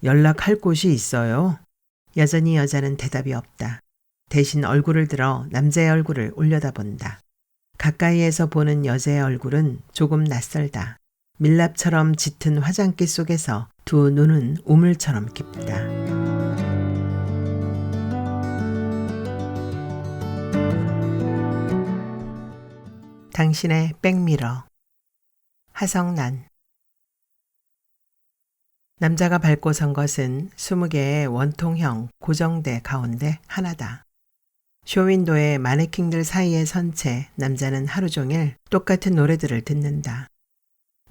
연락할 곳이 있어요? 여전히 여자는 대답이 없다. 대신 얼굴을 들어 남자의 얼굴을 올려다본다. 가까이에서 보는 여자의 얼굴은 조금 낯설다. 밀랍처럼 짙은 화장기 속에서 두 눈은 우물처럼 깊다. 당신의 백미러. 하성난. 남자가 밟고 선 것은 20개의 원통형 고정대 가운데 하나다. 쇼윈도의 마네킹들 사이에 선 채 남자는 하루 종일 똑같은 노래들을 듣는다.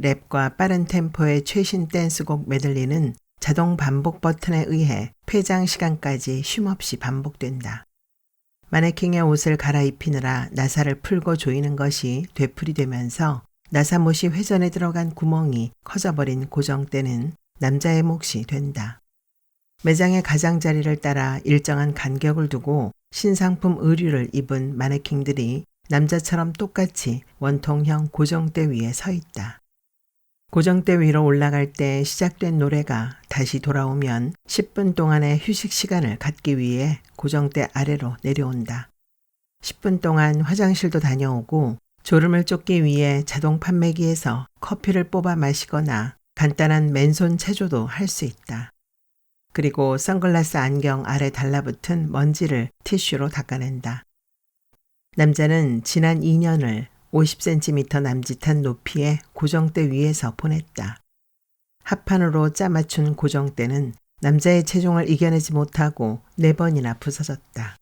랩과 빠른 템포의 최신 댄스곡 메들리는 자동 반복 버튼에 의해 폐장 시간까지 쉼없이 반복된다. 마네킹의 옷을 갈아입히느라 나사를 풀고 조이는 것이 되풀이되면서 나사못이 회전에 들어간 구멍이 커져버린 고정대는 남자의 몫이 된다. 매장의 가장자리를 따라 일정한 간격을 두고 신상품 의류를 입은 마네킹들이 남자처럼 똑같이 원통형 고정대 위에 서 있다. 고정대 위로 올라갈 때 시작된 노래가 다시 돌아오면 10분 동안의 휴식 시간을 갖기 위해 고정대 아래로 내려온다. 10분 동안 화장실도 다녀오고 졸음을 쫓기 위해 자동 판매기에서 커피를 뽑아 마시거나 간단한 맨손 체조도 할 수 있다. 그리고 선글라스 안경 아래 달라붙은 먼지를 티슈로 닦아낸다. 남자는 지난 2년을 50cm 남짓한 높이의 고정대 위에서 보냈다. 합판으로 짜맞춘 고정대는 남자의 체중을 이겨내지 못하고 4번이나 부서졌다.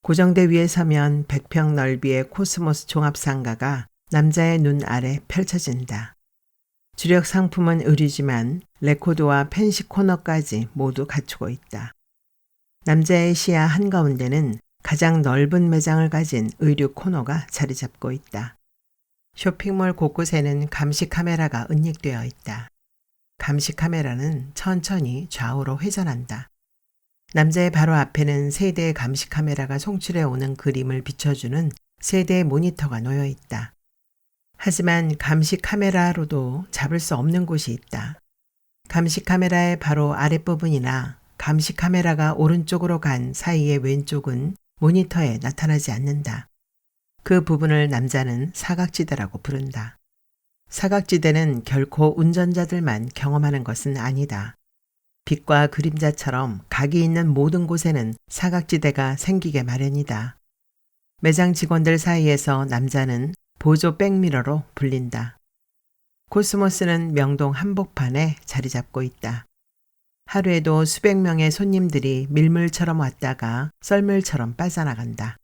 고정대 위에 서면 100평 넓이의 코스모스 종합상가가 남자의 눈 아래 펼쳐진다. 주력 상품은 의류지만 레코드와 펜시 코너까지 모두 갖추고 있다. 남자의 시야 한가운데는 가장 넓은 매장을 가진 의류 코너가 자리 잡고 있다. 쇼핑몰 곳곳에는 감시 카메라가 은닉되어 있다. 감시 카메라는 천천히 좌우로 회전한다. 남자의 바로 앞에는 3대의 감시 카메라가 송출해 오는 그림을 비춰주는 3대의 모니터가 놓여 있다. 하지만 감시 카메라로도 잡을 수 없는 곳이 있다. 감시 카메라의 바로 아랫부분이나 감시 카메라가 오른쪽으로 간 사이의 왼쪽은 모니터에 나타나지 않는다. 그 부분을 남자는 사각지대라고 부른다. 사각지대는 결코 운전자들만 경험하는 것은 아니다. 빛과 그림자처럼 각이 있는 모든 곳에는 사각지대가 생기게 마련이다. 매장 직원들 사이에서 남자는 보조 백미러로 불린다. 코스모스는 명동 한복판에 자리 잡고 있다. 하루에도 수백 명의 손님들이 밀물처럼 왔다가 썰물처럼 빠져나간다.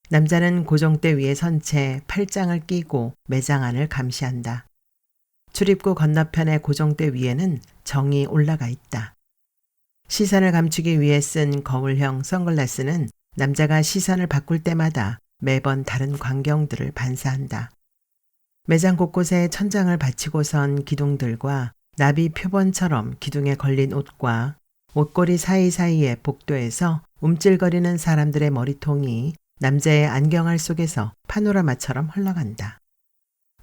남자는 고정대 위에 선 채 팔짱을 끼고 매장 안을 감시한다. 출입구 건너편의 고정대 위에는 정이 올라가 있다. 시선을 감추기 위해 쓴 거울형 선글라스는 남자가 시선을 바꿀 때마다 매번 다른 광경들을 반사한다. 매장 곳곳에 천장을 받치고선 기둥들과 나비 표본처럼 기둥에 걸린 옷과 옷걸이 사이사이의 복도에서 움찔거리는 사람들의 머리통이 남자의 안경알 속에서 파노라마처럼 흘러간다.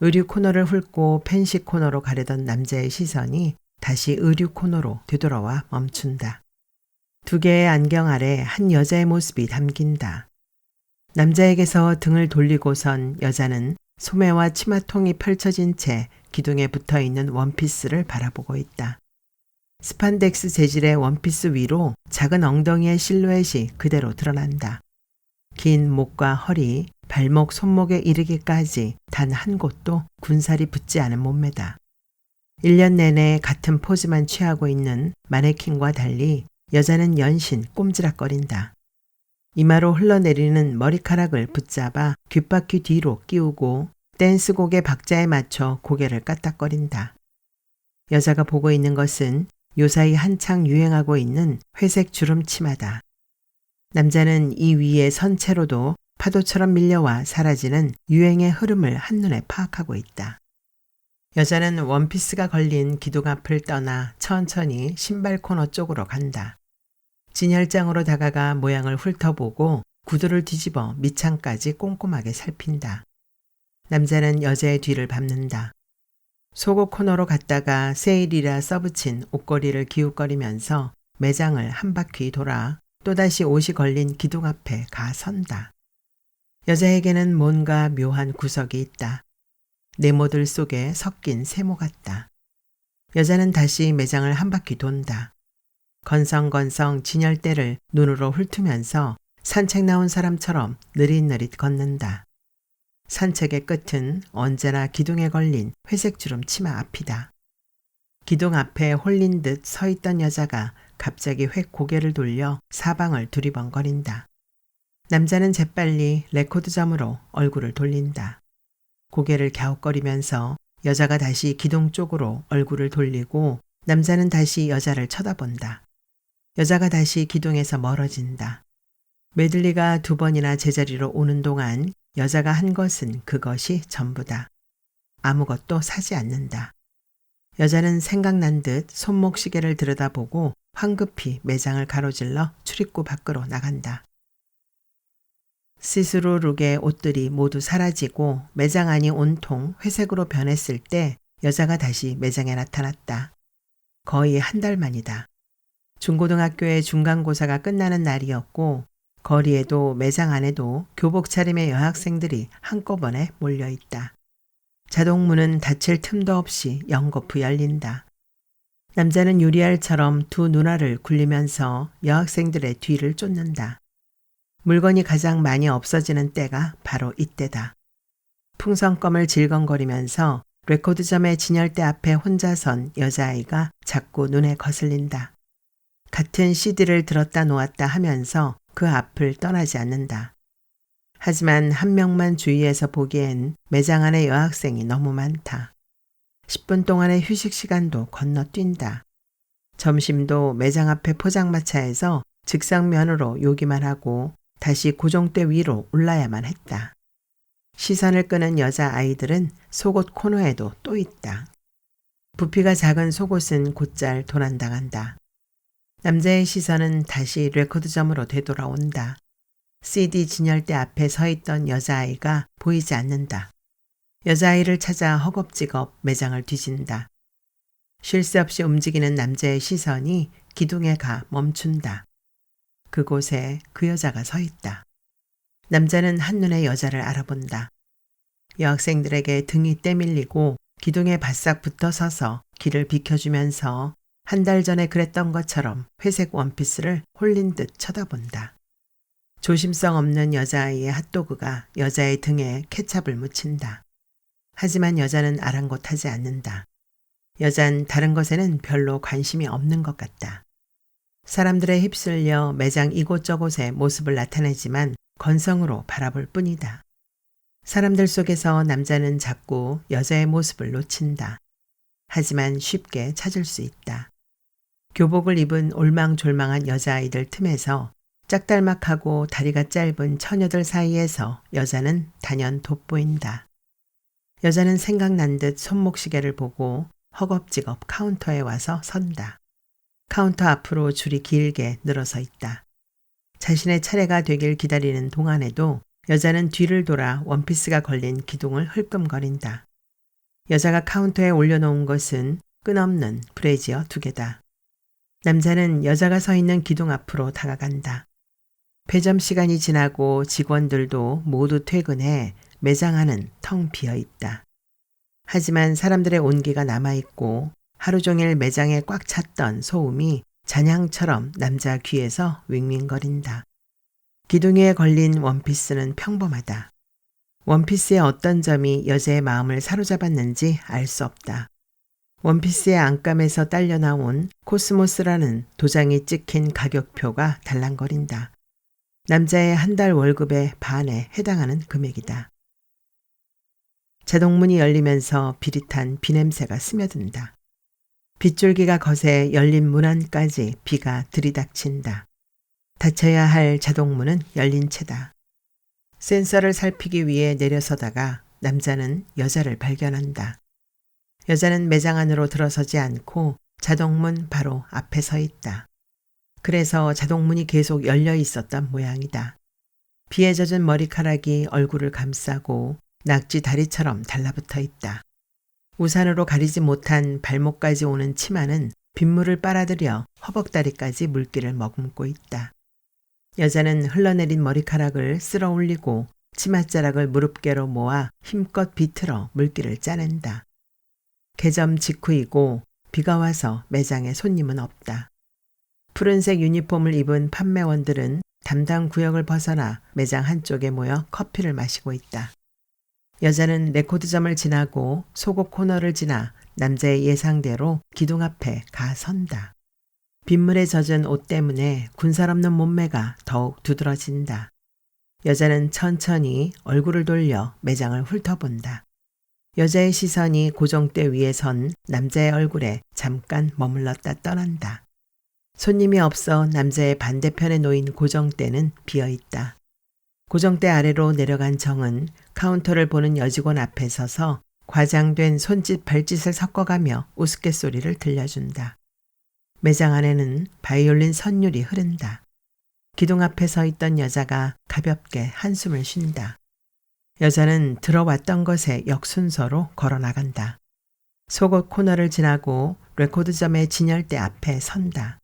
의류 코너를 훑고 펜시 코너로 가려던 남자의 시선이 다시 의류 코너로 되돌아와 멈춘다. 2개의 안경 아래 한 여자의 모습이 담긴다. 남자에게서 등을 돌리고선 여자는 소매와 치마통이 펼쳐진 채 기둥에 붙어있는 원피스를 바라보고 있다. 스판덱스 재질의 원피스 위로 작은 엉덩이의 실루엣이 그대로 드러난다. 긴 목과 허리, 발목, 손목에 이르기까지 단 한 곳도 군살이 붙지 않은 몸매다. 1년 내내 같은 포즈만 취하고 있는 마네킹과 달리 여자는 연신 꼼지락거린다. 이마로 흘러내리는 머리카락을 붙잡아 귓바퀴 뒤로 끼우고 댄스곡의 박자에 맞춰 고개를 까딱거린다. 여자가 보고 있는 것은 요사이 한창 유행하고 있는 회색 주름 치마다. 남자는 이 위에 선 채로도 파도처럼 밀려와 사라지는 유행의 흐름을 한눈에 파악하고 있다. 여자는 원피스가 걸린 기둥 앞을 떠나 천천히 신발 코너 쪽으로 간다. 진열장으로 다가가 모양을 훑어보고 구두를 뒤집어 밑창까지 꼼꼼하게 살핀다. 남자는 여자의 뒤를 밟는다. 속옷 코너로 갔다가 세일이라 써붙인 옷걸이를 기웃거리면서 매장을 한 바퀴 돌아 또다시 옷이 걸린 기둥 앞에 가 선다. 여자에게는 뭔가 묘한 구석이 있다. 네모들 속에 섞인 세모 같다. 여자는 다시 매장을 한 바퀴 돈다. 건성건성 진열대를 눈으로 훑으면서 산책 나온 사람처럼 느릿느릿 걷는다. 산책의 끝은 언제나 기둥에 걸린 회색 주름 치마 앞이다. 기둥 앞에 홀린 듯 서 있던 여자가 갑자기 획 고개를 돌려 사방을 두리번거린다. 남자는 재빨리 레코드점으로 얼굴을 돌린다. 고개를 갸웃거리면서 여자가 다시 기둥 쪽으로 얼굴을 돌리고 남자는 다시 여자를 쳐다본다. 여자가 다시 기둥에서 멀어진다. 메들리가 2번이나 제자리로 오는 동안 여자가 한 것은 그것이 전부다. 아무것도 사지 않는다. 여자는 생각난 듯 손목 시계를 들여다보고 황급히 매장을 가로질러 출입구 밖으로 나간다. 시스루 룩의 옷들이 모두 사라지고 매장 안이 온통 회색으로 변했을 때 여자가 다시 매장에 나타났다. 거의 한 달 만이다. 중고등학교의 중간고사가 끝나는 날이었고 거리에도 매장 안에도 교복 차림의 여학생들이 한꺼번에 몰려있다. 자동문은 닫힐 틈도 없이 연거푸 열린다. 남자는 유리알처럼 두 눈알을 굴리면서 여학생들의 뒤를 쫓는다. 물건이 가장 많이 없어지는 때가 바로 이때다. 풍선껌을 질겅거리면서 레코드점의 진열대 앞에 혼자 선 여자아이가 자꾸 눈에 거슬린다. 같은 CD를 들었다 놓았다 하면서 그 앞을 떠나지 않는다. 하지만 한 명만 주위에서 보기엔 매장 안의 여학생이 너무 많다. 10분 동안의 휴식 시간도 건너뛴다. 점심도 매장 앞에 포장마차에서 즉석면으로 요기만 하고 다시 고정대 위로 올라야만 했다. 시선을 끄는 여자아이들은 속옷 코너에도 또 있다. 부피가 작은 속옷은 곧잘 도난당한다. 남자의 시선은 다시 레코드점으로 되돌아온다. CD 진열대 앞에 서 있던 여자아이가 보이지 않는다. 여자아이를 찾아 허겁지겁 매장을 뒤진다. 쉴 새 없이 움직이는 남자의 시선이 기둥에 가 멈춘다. 그곳에 그 여자가 서 있다. 남자는 한눈에 여자를 알아본다. 여학생들에게 등이 때밀리고 기둥에 바싹 붙어 서서 길을 비켜주면서 한 달 전에 그랬던 것처럼 회색 원피스를 홀린 듯 쳐다본다. 조심성 없는 여자아이의 핫도그가 여자의 등에 케찹을 묻힌다. 하지만 여자는 아랑곳하지 않는다. 여잔 다른 것에는 별로 관심이 없는 것 같다. 사람들에 휩쓸려 매장 이곳저곳에 모습을 나타내지만 건성으로 바라볼 뿐이다. 사람들 속에서 남자는 자꾸 여자의 모습을 놓친다. 하지만 쉽게 찾을 수 있다. 교복을 입은 올망졸망한 여자아이들 틈에서 짝달막하고 다리가 짧은 처녀들 사이에서 여자는 단연 돋보인다. 여자는 생각난 듯 손목시계를 보고 허겁지겁 카운터에 와서 선다. 카운터 앞으로 줄이 길게 늘어서 있다. 자신의 차례가 되길 기다리는 동안에도 여자는 뒤를 돌아 원피스가 걸린 기둥을 흘끔거린다. 여자가 카운터에 올려놓은 것은 끈없는 브래지어 2개다. 남자는 여자가 서 있는 기둥 앞으로 다가간다. 폐점 시간이 지나고 직원들도 모두 퇴근해 매장 안은 텅 비어 있다. 하지만 사람들의 온기가 남아있고 하루 종일 매장에 꽉 찼던 소음이 잔향처럼 남자 귀에서 윙윙거린다. 기둥 위에 걸린 원피스는 평범하다. 원피스의 어떤 점이 여자의 마음을 사로잡았는지 알 수 없다. 원피스의 안감에서 딸려 나온 코스모스라는 도장이 찍힌 가격표가 달랑거린다. 남자의 한 달 월급의 반에 해당하는 금액이다. 자동문이 열리면서 비릿한 비냄새가 스며든다. 빗줄기가 거세 열린 문 안까지 비가 들이닥친다. 닫혀야 할 자동문은 열린 채다. 센서를 살피기 위해 내려서다가 남자는 여자를 발견한다. 여자는 매장 안으로 들어서지 않고 자동문 바로 앞에 서 있다. 그래서 자동문이 계속 열려 있었던 모양이다. 비에 젖은 머리카락이 얼굴을 감싸고 낙지 다리처럼 달라붙어 있다. 우산으로 가리지 못한 발목까지 오는 치마는 빗물을 빨아들여 허벅다리까지 물기를 머금고 있다. 여자는 흘러내린 머리카락을 쓸어 올리고 치맛자락을 무릎께로 모아 힘껏 비틀어 물기를 짜낸다. 개점 직후이고 비가 와서 매장에 손님은 없다. 푸른색 유니폼을 입은 판매원들은 담당 구역을 벗어나 매장 한쪽에 모여 커피를 마시고 있다. 여자는 레코드점을 지나고 속옷 코너를 지나 남자의 예상대로 기둥 앞에 가 선다. 빗물에 젖은 옷 때문에 군살 없는 몸매가 더욱 두드러진다. 여자는 천천히 얼굴을 돌려 매장을 훑어본다. 여자의 시선이 고정대 위에 선 남자의 얼굴에 잠깐 머물렀다 떠난다. 손님이 없어 남자의 반대편에 놓인 고정대는 비어있다. 고정대 아래로 내려간 정은 카운터를 보는 여직원 앞에 서서 과장된 손짓 발짓을 섞어가며 우스갯소리를 들려준다. 매장 안에는 바이올린 선율이 흐른다. 기둥 앞에 서 있던 여자가 가볍게 한숨을 쉰다. 여자는 들어왔던 것에 역순서로 걸어 나간다. 속옷 코너를 지나고 레코드점의 진열대 앞에 선다.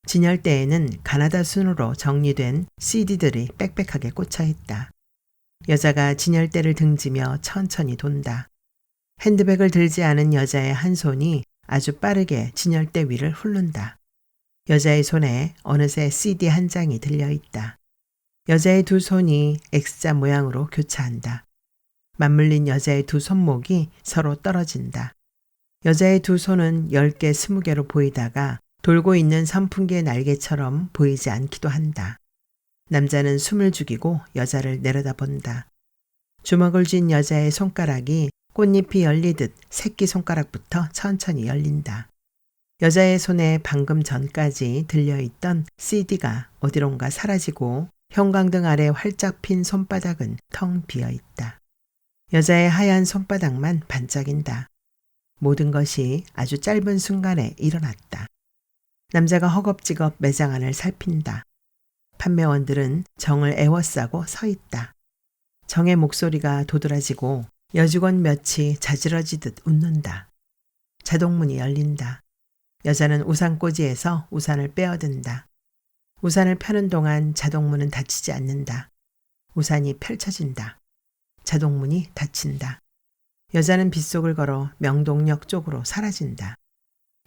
진열대에는 가나다 순으로 정리된 CD들이 빽빽하게 꽂혀 있다. 여자가 진열대를 등지며 천천히 돈다. 핸드백을 들지 않은 여자의 한 손이 아주 빠르게 진열대 위를 훑는다. 여자의 손에 어느새 CD 한 장이 들려 있다. 여자의 두 손이 X자 모양으로 교차한다. 맞물린 여자의 두 손목이 서로 떨어진다. 여자의 두 손은 10개, 20개로 보이다가 돌고 있는 선풍기의 날개처럼 보이지 않기도 한다. 남자는 숨을 죽이고 여자를 내려다본다. 주먹을 쥔 여자의 손가락이 꽃잎이 열리듯 새끼손가락부터 천천히 열린다. 여자의 손에 방금 전까지 들려있던 CD가 어디론가 사라지고 형광등 아래 활짝 핀 손바닥은 텅 비어있다. 여자의 하얀 손바닥만 반짝인다. 모든 것이 아주 짧은 순간에 일어났다. 남자가 허겁지겁 매장 안을 살핀다. 판매원들은 정을 애워싸고 서 있다. 정의 목소리가 도드라지고 여직원 몇이 자지러지듯 웃는다. 자동문이 열린다. 여자는 우산꽂이에서 우산을 빼어든다. 우산을 펴는 동안 자동문은 닫히지 않는다. 우산이 펼쳐진다. 자동문이 닫힌다. 여자는 빗속을 걸어 명동역 쪽으로 사라진다.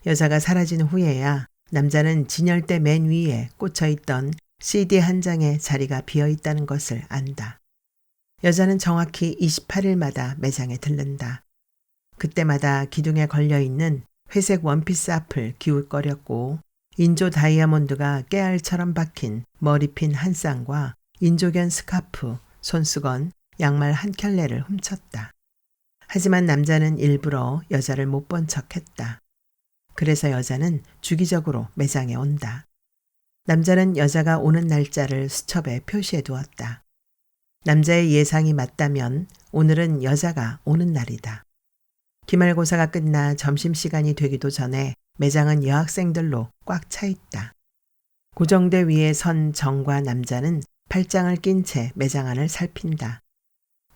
여자가 사라진 후에야 남자는 진열대 맨 위에 꽂혀있던 CD 한 장의 자리가 비어있다는 것을 안다. 여자는 정확히 28일마다 매장에 들른다. 그때마다 기둥에 걸려있는 회색 원피스 앞을 기웃거렸고 인조 다이아몬드가 깨알처럼 박힌 머리핀 한 쌍과 인조견 스카프, 손수건, 양말 한 켤레를 훔쳤다. 하지만 남자는 일부러 여자를 못 본 척했다. 그래서 여자는 주기적으로 매장에 온다. 남자는 여자가 오는 날짜를 수첩에 표시해 두었다. 남자의 예상이 맞다면 오늘은 여자가 오는 날이다. 기말고사가 끝나 점심시간이 되기도 전에 매장은 여학생들로 꽉 차 있다. 고정대 위에 선 정과 남자는 팔짱을 낀 채 매장 안을 살핀다.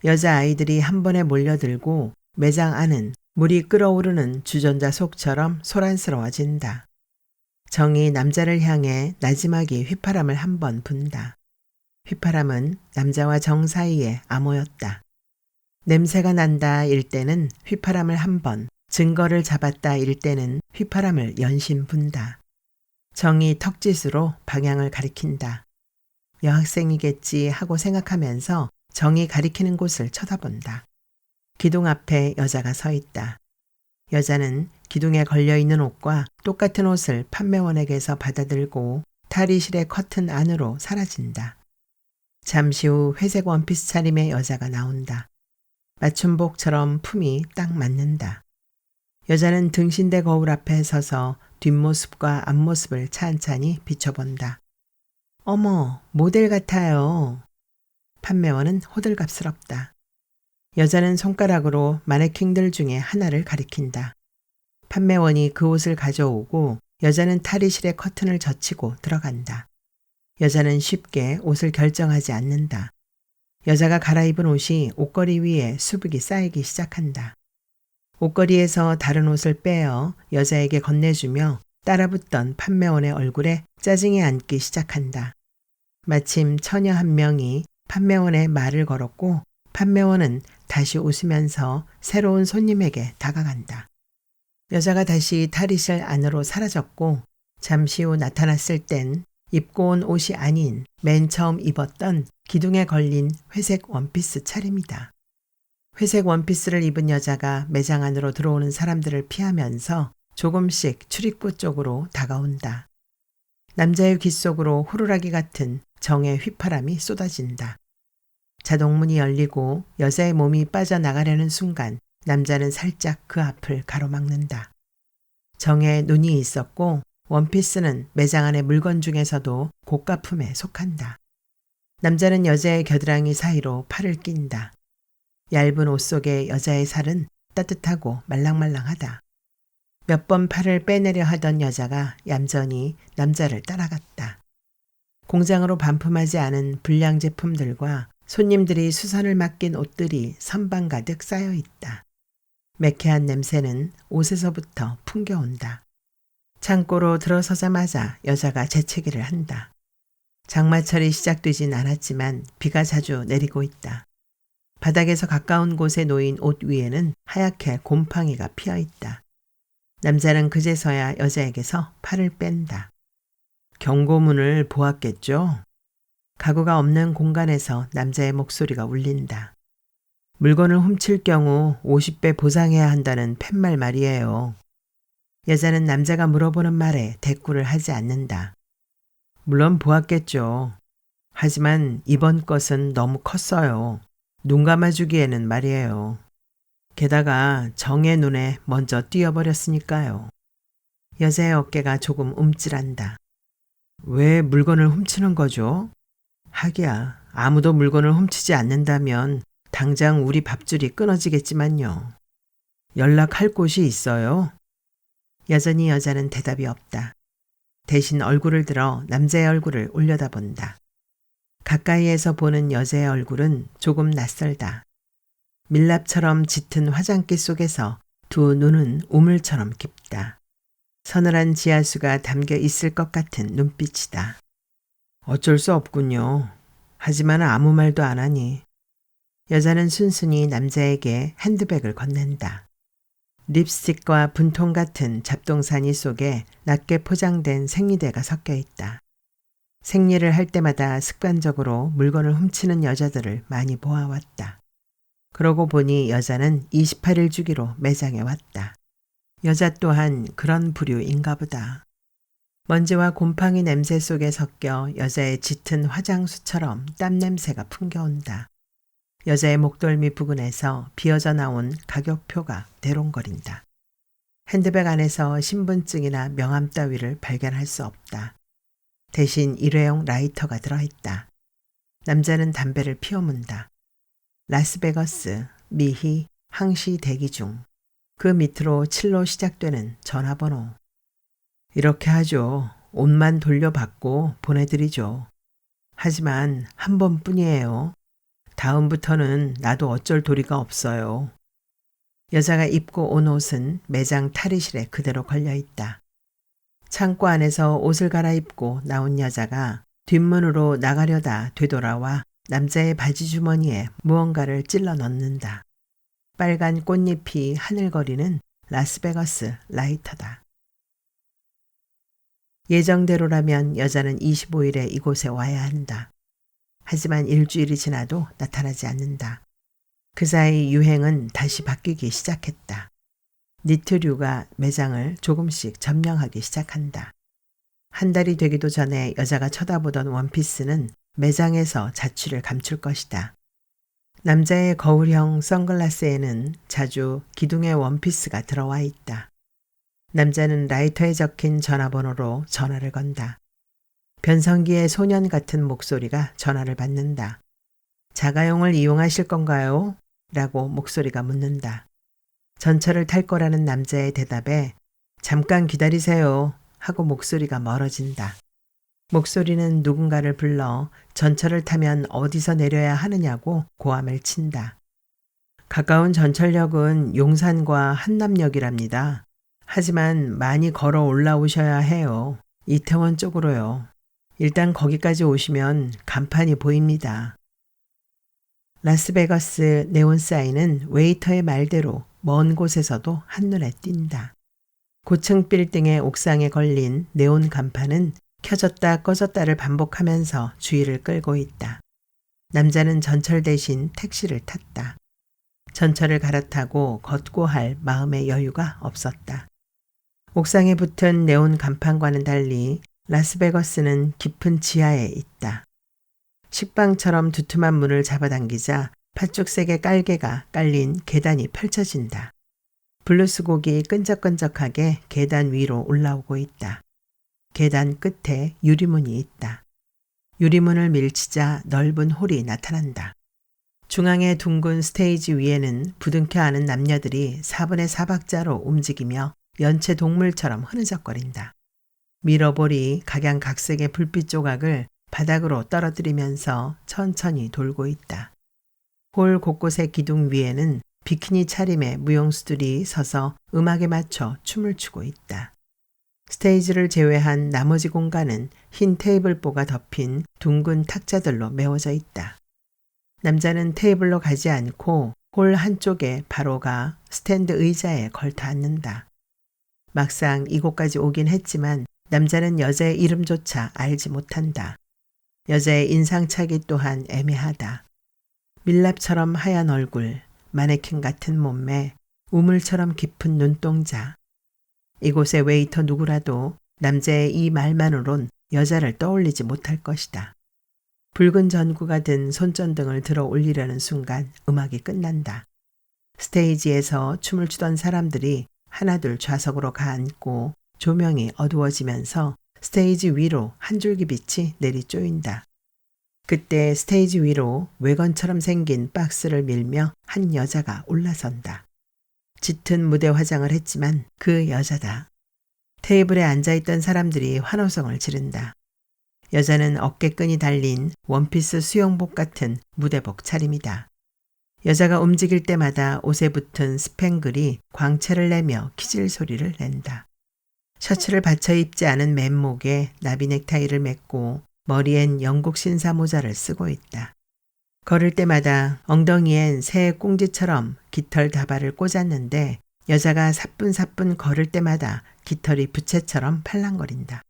여자아이들이 한 번에 몰려들고 매장 안은 물이 끓어오르는 주전자 속처럼 소란스러워진다. 정이 남자를 향해 나지막이 휘파람을 한 번 분다. 휘파람은 남자와 정 사이에 암호였다. 냄새가 난다 일 때는 휘파람을 한 번, 증거를 잡았다 일 때는 휘파람을 연신 분다. 정이 턱짓으로 방향을 가리킨다. 여학생이겠지 하고 생각하면서 정이 가리키는 곳을 쳐다본다. 기둥 앞에 여자가 서 있다. 여자는 기둥에 걸려있는 옷과 똑같은 옷을 판매원에게서 받아들고 탈의실의 커튼 안으로 사라진다. 잠시 후 회색 원피스 차림의 여자가 나온다. 맞춤복처럼 품이 딱 맞는다. 여자는 등신대 거울 앞에 서서 뒷모습과 앞모습을 찬찬히 비춰본다. 어머, 모델 같아요. 판매원은 호들갑스럽다. 여자는 손가락으로 마네킹들 중에 하나를 가리킨다. 판매원이 그 옷을 가져오고 여자는 탈의실의 커튼을 젖히고 들어간다. 여자는 쉽게 옷을 결정하지 않는다. 여자가 갈아입은 옷이 옷걸이 위에 수북이 쌓이기 시작한다. 옷걸이에서 다른 옷을 빼어 여자에게 건네주며 따라붙던 판매원의 얼굴에 짜증이 앉기 시작한다. 마침 처녀 한 명이 판매원의 말을 걸었고 판매원은 다시 웃으면서 새로운 손님에게 다가간다. 여자가 다시 탈의실 안으로 사라졌고 잠시 후 나타났을 땐 입고 온 옷이 아닌 맨 처음 입었던 기둥에 걸린 회색 원피스 차림이다. 회색 원피스를 입은 여자가 매장 안으로 들어오는 사람들을 피하면서 조금씩 출입구 쪽으로 다가온다. 남자의 귓속으로 호루라기 같은 정의 휘파람이 쏟아진다. 자동문이 열리고 여자의 몸이 빠져나가려는 순간 남자는 살짝 그 앞을 가로막는다. 정에 눈이 있었고 원피스는 매장 안의 물건 중에서도 고가품에 속한다. 남자는 여자의 겨드랑이 사이로 팔을 낀다. 얇은 옷 속의 여자의 살은 따뜻하고 말랑말랑하다. 몇 번 팔을 빼내려 하던 여자가 얌전히 남자를 따라갔다. 공장으로 반품하지 않은 불량 제품들과 손님들이 수선을 맡긴 옷들이 선반 가득 쌓여 있다. 매캐한 냄새는 옷에서부터 풍겨온다. 창고로 들어서자마자 여자가 재채기를 한다. 장마철이 시작되진 않았지만 비가 자주 내리고 있다. 바닥에서 가까운 곳에 놓인 옷 위에는 하얗게 곰팡이가 피어 있다. 남자는 그제서야 여자에게서 팔을 뺀다. 경고문을 보았겠죠? 가구가 없는 공간에서 남자의 목소리가 울린다. 물건을 훔칠 경우 50배 보상해야 한다는 팻말 말이에요. 여자는 남자가 물어보는 말에 대꾸를 하지 않는다. 물론 보았겠죠. 하지만 이번 것은 너무 컸어요. 눈 감아주기에는 말이에요. 게다가 정의 눈에 먼저 띄어버렸으니까요. 여자의 어깨가 조금 움찔한다. 왜 물건을 훔치는 거죠? 하기야 아무도 물건을 훔치지 않는다면 당장 우리 밥줄이 끊어지겠지만요. 연락할 곳이 있어요? 여전히 여자는 대답이 없다. 대신 얼굴을 들어 남자의 얼굴을 올려다본다. 가까이에서 보는 여자의 얼굴은 조금 낯설다. 밀랍처럼 짙은 화장기 속에서 두 눈은 우물처럼 깊다. 서늘한 지하수가 담겨 있을 것 같은 눈빛이다. 어쩔 수 없군요. 하지만 아무 말도 안 하니. 여자는 순순히 남자에게 핸드백을 건넨다. 립스틱과 분통 같은 잡동사니 속에 낮게 포장된 생리대가 섞여 있다. 생리를 할 때마다 습관적으로 물건을 훔치는 여자들을 많이 보아왔다. 그러고 보니 여자는 28일 주기로 매장에 왔다. 여자 또한 그런 부류인가 보다. 먼지와 곰팡이 냄새 속에 섞여 여자의 짙은 화장수처럼 땀 냄새가 풍겨온다. 여자의 목덜미 부근에서 비어져 나온 가격표가 대롱거린다. 핸드백 안에서 신분증이나 명함 따위를 발견할 수 없다. 대신 일회용 라이터가 들어있다. 남자는 담배를 피워문다. 라스베거스, 미희, 항시 대기 중. 그 밑으로 7로 시작되는 전화번호. 이렇게 하죠. 옷만 돌려받고 보내드리죠. 하지만 한 번뿐이에요. 다음부터는 나도 어쩔 도리가 없어요. 여자가 입고 온 옷은 매장 탈의실에 그대로 걸려있다. 창고 안에서 옷을 갈아입고 나온 여자가 뒷문으로 나가려다 되돌아와 남자의 바지 주머니에 무언가를 찔러 넣는다. 빨간 꽃잎이 하늘거리는 라스베거스 라이터다. 예정대로라면 여자는 25일에 이곳에 와야 한다. 하지만 일주일이 지나도 나타나지 않는다. 그 사이 유행은 다시 바뀌기 시작했다. 니트류가 매장을 조금씩 점령하기 시작한다. 한 달이 되기도 전에 여자가 쳐다보던 원피스는 매장에서 자취를 감출 것이다. 남자의 거울형 선글라스에는 자주 기둥의 원피스가 들어와 있다. 남자는 라이터에 적힌 전화번호로 전화를 건다. 변성기의 소년 같은 목소리가 전화를 받는다. 자가용을 이용하실 건가요? 라고 목소리가 묻는다. 전철을 탈 거라는 남자의 대답에 잠깐 기다리세요 하고 목소리가 멀어진다. 목소리는 누군가를 불러 전철을 타면 어디서 내려야 하느냐고 고함을 친다. 가까운 전철역은 용산과 한남역이랍니다. 하지만 많이 걸어 올라오셔야 해요. 이태원 쪽으로요. 일단 거기까지 오시면 간판이 보입니다. 라스베가스 네온 사인은 웨이터의 말대로 먼 곳에서도 한눈에 띈다. 고층 빌딩의 옥상에 걸린 네온 간판은 켜졌다 꺼졌다를 반복하면서 주의를 끌고 있다. 남자는 전철 대신 택시를 탔다. 전철을 갈아타고 걷고 할 마음의 여유가 없었다. 옥상에 붙은 네온 간판과는 달리 라스베거스는 깊은 지하에 있다. 식빵처럼 두툼한 문을 잡아당기자 팥죽색의 깔개가 깔린 계단이 펼쳐진다. 블루스 곡이 끈적끈적하게 계단 위로 올라오고 있다. 계단 끝에 유리문이 있다. 유리문을 밀치자 넓은 홀이 나타난다. 중앙의 둥근 스테이지 위에는 부둥켜 안은 남녀들이 4분의 4박자로 움직이며 연체 동물처럼 흐느적거린다. 미러볼이 각양각색의 불빛 조각을 바닥으로 떨어뜨리면서 천천히 돌고 있다. 홀 곳곳의 기둥 위에는 비키니 차림의 무용수들이 서서 음악에 맞춰 춤을 추고 있다. 스테이지를 제외한 나머지 공간은 흰 테이블보가 덮인 둥근 탁자들로 메워져 있다. 남자는 테이블로 가지 않고 홀 한쪽에 바로 가 스탠드 의자에 걸터 앉는다. 막상 이곳까지 오긴 했지만 남자는 여자의 이름조차 알지 못한다. 여자의 인상착의 또한 애매하다. 밀랍처럼 하얀 얼굴, 마네킹 같은 몸매, 우물처럼 깊은 눈동자. 이곳의 웨이터 누구라도 남자의 이 말만으론 여자를 떠올리지 못할 것이다. 붉은 전구가 든 손전등을 들어 올리려는 순간 음악이 끝난다. 스테이지에서 춤을 추던 사람들이 하나둘 좌석으로 가앉고 조명이 어두워지면서 스테이지 위로 한 줄기 빛이 내리 쪼인다. 그때 스테이지 위로 외건처럼 생긴 박스를 밀며 한 여자가 올라선다. 짙은 무대 화장을 했지만 그 여자다. 테이블에 앉아있던 사람들이 환호성을 지른다. 여자는 어깨끈이 달린 원피스 수영복 같은 무대복 차림이다. 여자가 움직일 때마다 옷에 붙은 스팽글이 광채를 내며 키질 소리를 낸다. 셔츠를 받쳐 입지 않은 맨목에 나비 넥타이를 맸고 머리엔 영국 신사 모자를 쓰고 있다. 걸을 때마다 엉덩이엔 새 꽁지처럼 깃털 다발을 꽂았는데 여자가 사뿐사뿐 걸을 때마다 깃털이 부채처럼 팔랑거린다.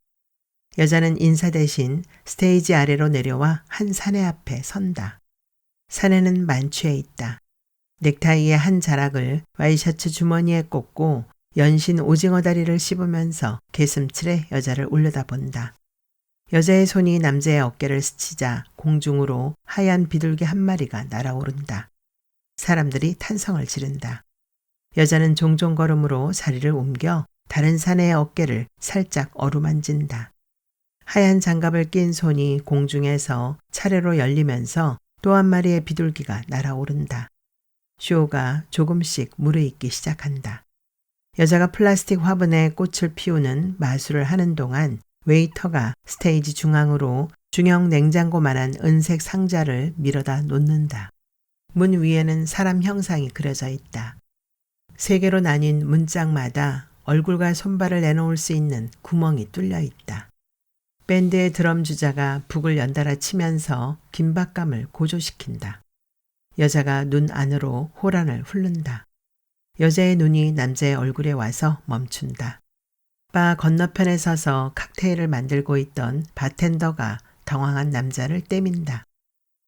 여자는 인사 대신 스테이지 아래로 내려와 한 사내 앞에 선다. 사내는 만취해 있다. 넥타이의 한 자락을 와이셔츠 주머니에 꽂고 연신 오징어 다리를 씹으면서 개슴칠에 여자를 올려다본다. 여자의 손이 남자의 어깨를 스치자 공중으로 하얀 비둘기 한 마리가 날아오른다. 사람들이 탄성을 지른다. 여자는 종종 걸음으로 자리를 옮겨 다른 사내의 어깨를 살짝 어루만진다. 하얀 장갑을 낀 손이 공중에서 차례로 열리면서 또 한 마리의 비둘기가 날아오른다. 쇼가 조금씩 무르익기 시작한다. 여자가 플라스틱 화분에 꽃을 피우는 마술을 하는 동안 웨이터가 스테이지 중앙으로 중형 냉장고만한 은색 상자를 밀어다 놓는다. 문 위에는 사람 형상이 그려져 있다. 세 개로 나뉜 문짝마다 얼굴과 손발을 내놓을 수 있는 구멍이 뚫려 있다. 밴드의 드럼 주자가 북을 연달아 치면서 긴박감을 고조시킨다. 여자가 눈 안으로 호란을 훑는다. 여자의 눈이 남자의 얼굴에 와서 멈춘다. 바 건너편에 서서 칵테일을 만들고 있던 바텐더가 당황한 남자를 떼민다.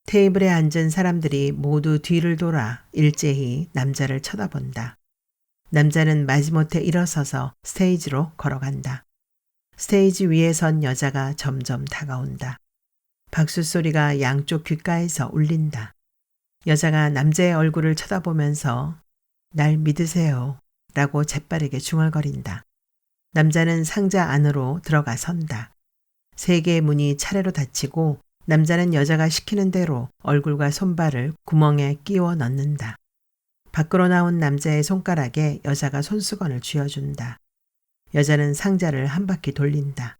테이블에 앉은 사람들이 모두 뒤를 돌아 일제히 남자를 쳐다본다. 남자는 마지못해 일어서서 스테이지로 걸어간다. 스테이지 위에 선 여자가 점점 다가온다. 박수 소리가 양쪽 귓가에서 울린다. 여자가 남자의 얼굴을 쳐다보면서 날 믿으세요 라고 재빠르게 중얼거린다. 남자는 상자 안으로 들어가 선다. 세 개의 문이 차례로 닫히고 남자는 여자가 시키는 대로 얼굴과 손발을 구멍에 끼워 넣는다. 밖으로 나온 남자의 손가락에 여자가 손수건을 쥐어준다. 여자는 상자를 한 바퀴 돌린다.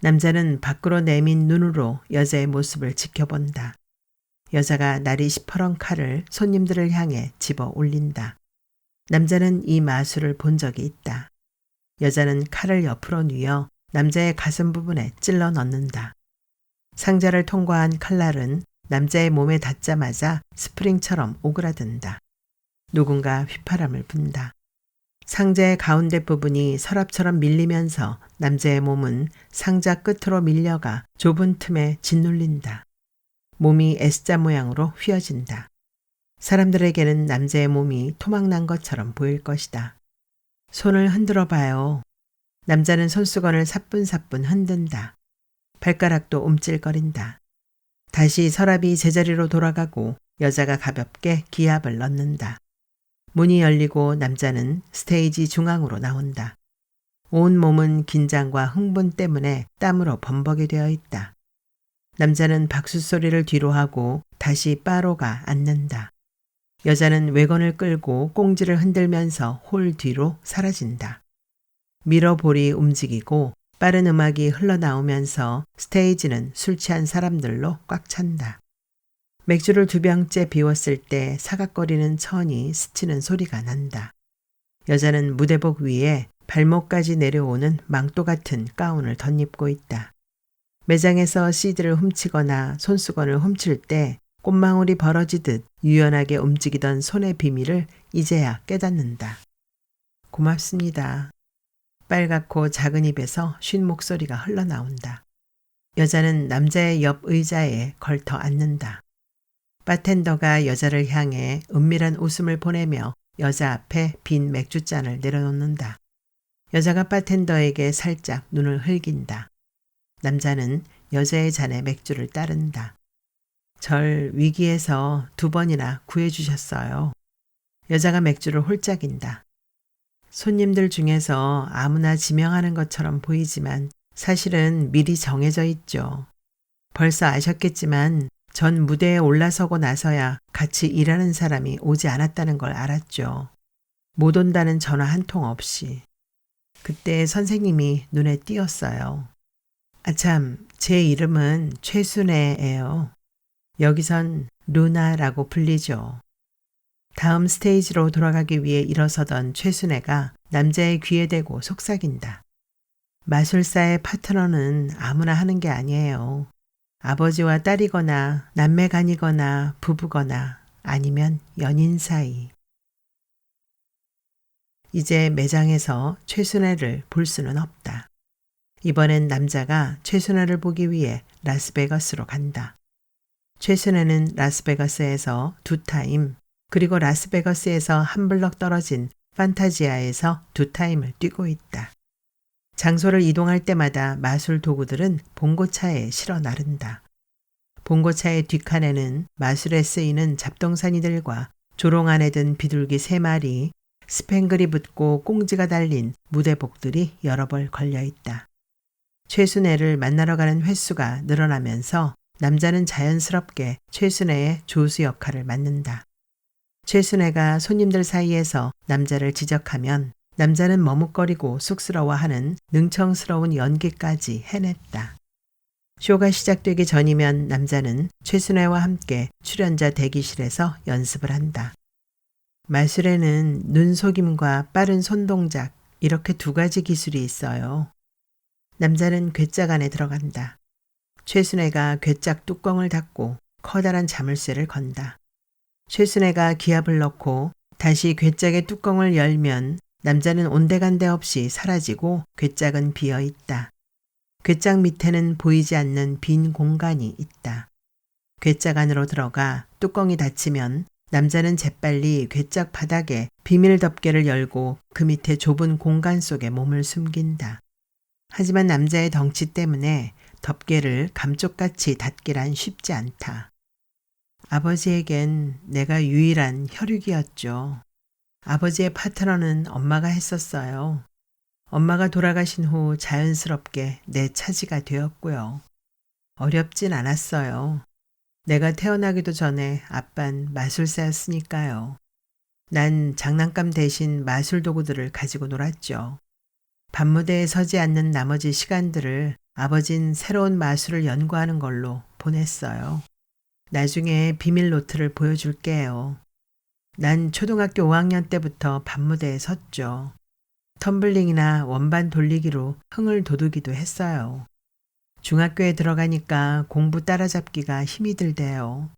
남자는 밖으로 내민 눈으로 여자의 모습을 지켜본다. 여자가 날이 시퍼런 칼을 손님들을 향해 집어 올린다. 남자는 이 마술을 본 적이 있다. 여자는 칼을 옆으로 뉘어 남자의 가슴 부분에 찔러 넣는다. 상자를 통과한 칼날은 남자의 몸에 닿자마자 스프링처럼 오그라든다. 누군가 휘파람을 분다. 상자의 가운데 부분이 서랍처럼 밀리면서 남자의 몸은 상자 끝으로 밀려가 좁은 틈에 짓눌린다. 몸이 S자 모양으로 휘어진다. 사람들에게는 남자의 몸이 토막난 것처럼 보일 것이다. 손을 흔들어 봐요. 남자는 손수건을 사뿐사뿐 흔든다. 발가락도 움찔거린다. 다시 서랍이 제자리로 돌아가고 여자가 가볍게 기압을 넣는다. 문이 열리고 남자는 스테이지 중앙으로 나온다. 온 몸은 긴장과 흥분 때문에 땀으로 범벅이 되어 있다. 남자는 박수 소리를 뒤로 하고 다시 바로가 앉는다. 여자는 외건을 끌고 꽁지를 흔들면서 홀 뒤로 사라진다. 미러볼이 움직이고 빠른 음악이 흘러나오면서 스테이지는 술 취한 사람들로 꽉 찬다. 맥주를 2병째 비웠을 때 사각거리는 천이 스치는 소리가 난다. 여자는 무대복 위에 발목까지 내려오는 망토 같은 가운을 덧입고 있다. 매장에서 CD를 훔치거나 손수건을 훔칠 때 꽃망울이 벌어지듯 유연하게 움직이던 손의 비밀을 이제야 깨닫는다. 고맙습니다. 빨갛고 작은 입에서 쉰 목소리가 흘러나온다. 여자는 남자의 옆 의자에 걸터 앉는다. 바텐더가 여자를 향해 은밀한 웃음을 보내며 여자 앞에 빈 맥주잔을 내려놓는다. 여자가 바텐더에게 살짝 눈을 흘긴다. 남자는 여자의 잔에 맥주를 따른다. 절 위기에서 2번이나 구해주셨어요. 여자가 맥주를 홀짝인다. 손님들 중에서 아무나 지명하는 것처럼 보이지만 사실은 미리 정해져 있죠. 벌써 아셨겠지만 전 무대에 올라서고 나서야 같이 일하는 사람이 오지 않았다는 걸 알았죠. 못 온다는 전화 한 통 없이. 그때 선생님이 눈에 띄었어요. 아참, 제 이름은 최순애예요. 여기선 루나라고 불리죠. 다음 스테이지로 돌아가기 위해 일어서던 최순애가 남자의 귀에 대고 속삭인다. 마술사의 파트너는 아무나 하는 게 아니에요. 아버지와 딸이거나 남매간이거나 부부거나 아니면 연인 사이. 이제 매장에서 최순애를 볼 수는 없다. 이번엔 남자가 최순애를 보기 위해 라스베가스로 간다. 최순애는 라스베가스에서 2타임, 그리고 라스베가스에서 한 블럭 떨어진 판타지아에서 2타임을 뛰고 있다. 장소를 이동할 때마다 마술 도구들은 봉고차에 실어 나른다. 봉고차의 뒷칸에는 마술에 쓰이는 잡동사니들과 조롱 안에 든 비둘기 3마리, 스팽글이 붙고 꽁지가 달린 무대복들이 여러 벌 걸려 있다. 최순애를 만나러 가는 횟수가 늘어나면서 남자는 자연스럽게 최순애의 조수 역할을 맡는다. 최순애가 손님들 사이에서 남자를 지적하면 남자는 머뭇거리고 쑥스러워하는 능청스러운 연기까지 해냈다. 쇼가 시작되기 전이면 남자는 최순애와 함께 출연자 대기실에서 연습을 한다. 마술에는 눈속임과 빠른 손동작 이렇게 2가지 기술이 있어요. 남자는 괴짝 안에 들어간다. 최순애가 괴짝 뚜껑을 닫고 커다란 자물쇠를 건다. 최순애가 기압을 넣고 다시 괴짝의 뚜껑을 열면 남자는 온데간데 없이 사라지고 괴짝은 비어 있다. 괴짝 밑에는 보이지 않는 빈 공간이 있다. 괴짝 안으로 들어가 뚜껑이 닫히면 남자는 재빨리 괴짝 바닥에 비밀 덮개를 열고 그 밑에 좁은 공간 속에 몸을 숨긴다. 하지만 남자의 덩치 때문에 덮개를 감쪽같이 닫기란 쉽지 않다. 아버지에겐 내가 유일한 혈육이었죠. 아버지의 파트너는 엄마가 했었어요. 엄마가 돌아가신 후 자연스럽게 내 차지가 되었고요. 어렵진 않았어요. 내가 태어나기도 전에 아빤 마술사였으니까요. 난 장난감 대신 마술 도구들을 가지고 놀았죠. 밤무대에 서지 않는 나머지 시간들을 아버진 새로운 마술을 연구하는 걸로 보냈어요. 나중에 비밀 노트를 보여줄게요. 난 초등학교 5학년 때부터 밤무대에 섰죠. 텀블링이나 원반 돌리기로 흥을 돋우기도 했어요. 중학교에 들어가니까 공부 따라잡기가 힘이 들대요.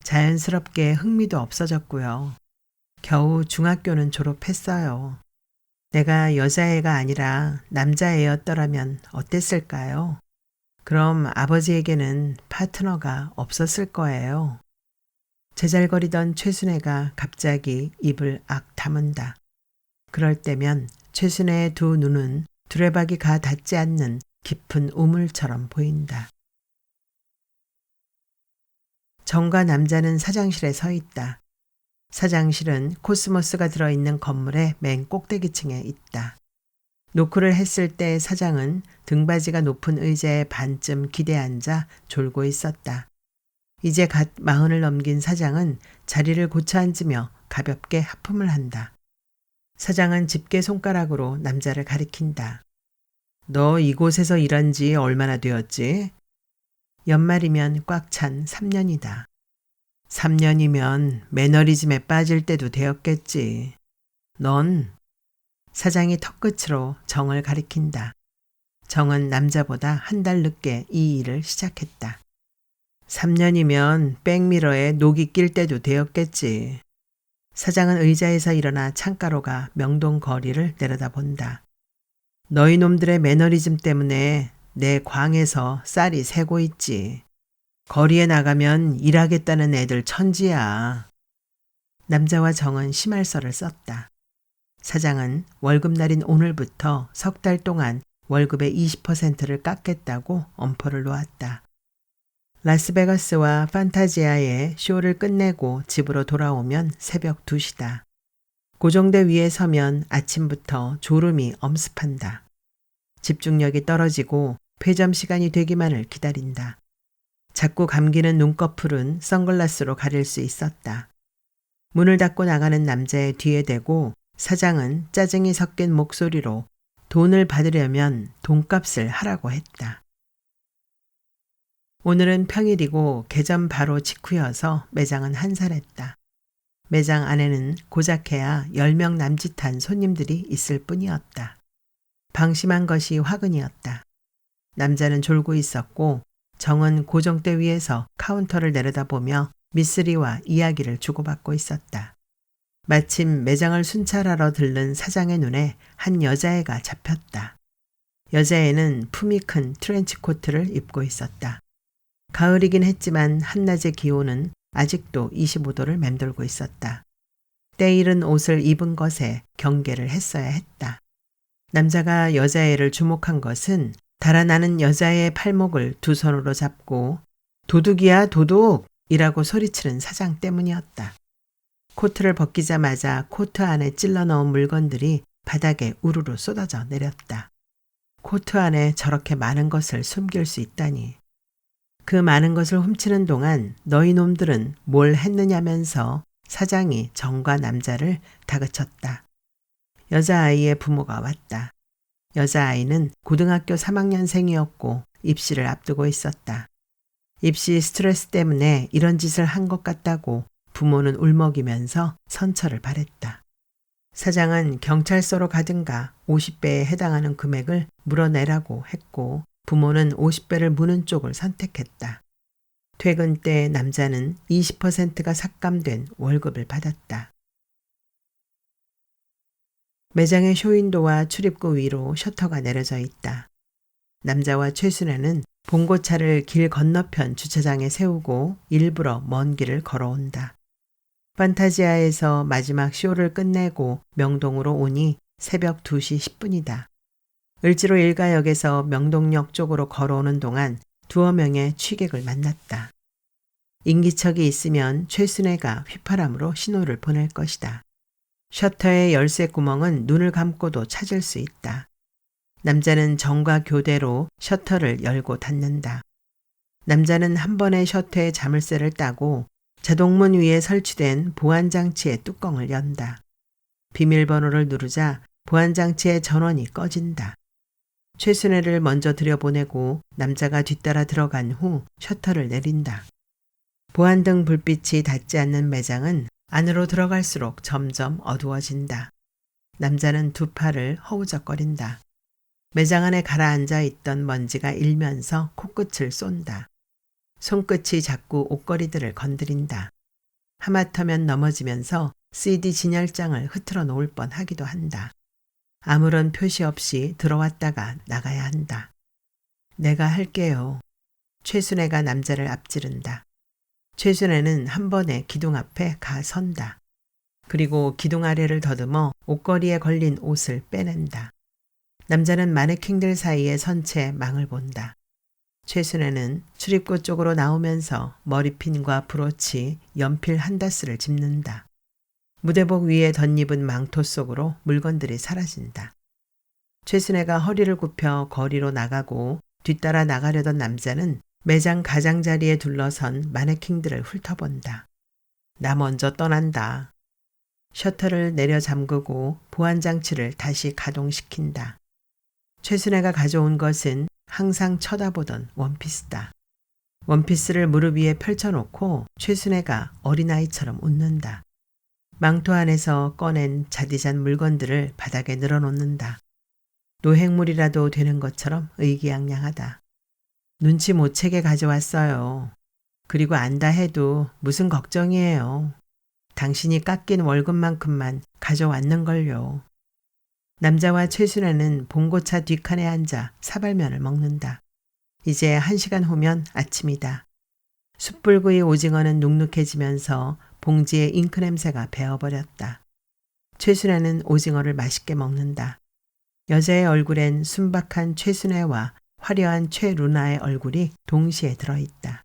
자연스럽게 흥미도 없어졌고요. 겨우 중학교는 졸업했어요. 내가 여자애가 아니라 남자애였더라면 어땠을까요? 그럼 아버지에게는 파트너가 없었을 거예요. 제잘거리던 최순애가 갑자기 입을 악 다문다. 그럴 때면 최순애의 두 눈은 두레박이 가 닿지 않는 깊은 우물처럼 보인다. 정과 남자는 사장실에 서 있다. 사장실은 코스모스가 들어있는 건물의 맨 꼭대기층에 있다. 노크를 했을 때 사장은 등받이가 높은 의자에 반쯤 기대 앉아 졸고 있었다. 이제 갓 40을 넘긴 사장은 자리를 고쳐 앉으며 가볍게 하품을 한다. 사장은 집게 손가락으로 남자를 가리킨다. 너 이곳에서 일한 지 얼마나 되었지? 연말이면 꽉 찬 3년이다. 3년이면 매너리즘에 빠질 때도 되었겠지. 넌? 사장이 턱끝으로 정을 가리킨다. 정은 남자보다 한 달 늦게 이 일을 시작했다. 3년이면 백미러에 녹이 낄 때도 되었겠지. 사장은 의자에서 일어나 창가로 가 명동 거리를 내려다본다. 너희 놈들의 매너리즘 때문에 내 광에서 쌀이 새고 있지. 거리에 나가면 일하겠다는 애들 천지야. 남자와 정은 심할서를 썼다. 사장은 월급날인 오늘부터 석 달 동안 월급의 20%를 깎겠다고 엄포를 놓았다. 라스베가스와 판타지아의 쇼를 끝내고 집으로 돌아오면 새벽 2시다. 고정대 위에 서면 아침부터 졸음이 엄습한다. 집중력이 떨어지고 폐점 시간이 되기만을 기다린다. 자꾸 감기는 눈꺼풀은 선글라스로 가릴 수 있었다. 문을 닫고 나가는 남자의 뒤에 대고 사장은 짜증이 섞인 목소리로 돈을 받으려면 돈값을 하라고 했다. 오늘은 평일이고 개점 바로 직후여서 매장은 한산했다. 매장 안에는 고작해야 10명 남짓한 손님들이 있을 뿐이었다. 방심한 것이 화근이었다. 남자는 졸고 있었고 정은 고정대 위에서 카운터를 내려다보며 미쓰리와 이야기를 주고받고 있었다. 마침 매장을 순찰하러 들른 사장의 눈에 한 여자애가 잡혔다. 여자애는 품이 큰 트렌치코트를 입고 있었다. 가을이긴 했지만 한낮의 기온은 아직도 25도를 맴돌고 있었다. 때이른 옷을 입은 것에 경계를 했어야 했다. 남자가 여자애를 주목한 것은 달아나는 여자애의 팔목을 두 손으로 잡고 도둑이야 도둑! 이라고 소리치는 사장 때문이었다. 코트를 벗기자마자 코트 안에 찔러 넣은 물건들이 바닥에 우르르 쏟아져 내렸다. 코트 안에 저렇게 많은 것을 숨길 수 있다니. 그 많은 것을 훔치는 동안 너희 놈들은 뭘 했느냐면서 사장이 정과 남자를 다그쳤다. 여자아이의 부모가 왔다. 여자아이는 고등학교 3학년생이었고 입시를 앞두고 있었다. 입시 스트레스 때문에 이런 짓을 한 것 같다고 부모는 울먹이면서 선처를 바랬다. 사장은 경찰서로 가든가 50배에 해당하는 금액을 물어내라고 했고 부모는 50배를 무는 쪽을 선택했다. 퇴근 때 남자는 20%가 삭감된 월급을 받았다. 매장의 쇼윈도와 출입구 위로 셔터가 내려져 있다. 남자와 최순애는 봉고차를 길 건너편 주차장에 세우고 일부러 먼 길을 걸어온다. 판타지아에서 마지막 쇼를 끝내고 명동으로 오니 새벽 2시 10분이다. 을지로 일가역에서 명동역 쪽으로 걸어오는 동안 두어 명의 취객을 만났다. 인기척이 있으면 최순애가 휘파람으로 신호를 보낼 것이다. 셔터의 열쇠 구멍은 눈을 감고도 찾을 수 있다. 남자는 정과 교대로 셔터를 열고 닫는다. 남자는 한 번에 셔터의 자물쇠를 따고 자동문 위에 설치된 보안장치의 뚜껑을 연다. 비밀번호를 누르자 보안장치의 전원이 꺼진다. 최순애를 먼저 들여보내고 남자가 뒤따라 들어간 후 셔터를 내린다. 보안등 불빛이 닿지 않는 매장은 안으로 들어갈수록 점점 어두워진다. 남자는 두 팔을 허우적거린다. 매장 안에 가라앉아 있던 먼지가 일면서 코끝을 쏜다. 손끝이 자꾸 옷걸이들을 건드린다. 하마터면 넘어지면서 CD 진열장을 흐트러 놓을 뻔하기도 한다. 아무런 표시 없이 들어왔다가 나가야 한다. 내가 할게요. 최순애가 남자를 앞지른다. 최순애는 한 번에 기둥 앞에 가 선다. 그리고 기둥 아래를 더듬어 옷걸이에 걸린 옷을 빼낸다. 남자는 마네킹들 사이에 선 채 망을 본다. 최순애는 출입구 쪽으로 나오면서 머리핀과 브로치, 연필 한 다스를 짚는다. 무대복 위에 덧입은 망토 속으로 물건들이 사라진다. 최순애가 허리를 굽혀 거리로 나가고 뒤따라 나가려던 남자는 매장 가장자리에 둘러선 마네킹들을 훑어본다. 나 먼저 떠난다. 셔터를 내려 잠그고 보안장치를 다시 가동시킨다. 최순애가 가져온 것은 항상 쳐다보던 원피스다. 원피스를 무릎 위에 펼쳐놓고 최순애가 어린아이처럼 웃는다. 망토 안에서 꺼낸 자디잔 물건들을 바닥에 늘어놓는다. 노획물이라도 되는 것처럼 의기양양하다. 눈치 못 채게 가져왔어요. 그리고 안다 해도 무슨 걱정이에요. 당신이 깎인 월급만큼만 가져왔는걸요. 남자와 최순애는 봉고차 뒷칸에 앉아 사발면을 먹는다. 이제 1시간 후면 아침이다. 숯불구이 오징어는 눅눅해지면서 봉지에 잉크 냄새가 배어버렸다. 최순애는 오징어를 맛있게 먹는다. 여자의 얼굴엔 순박한 최순애와 화려한 최루나의 얼굴이 동시에 들어있다.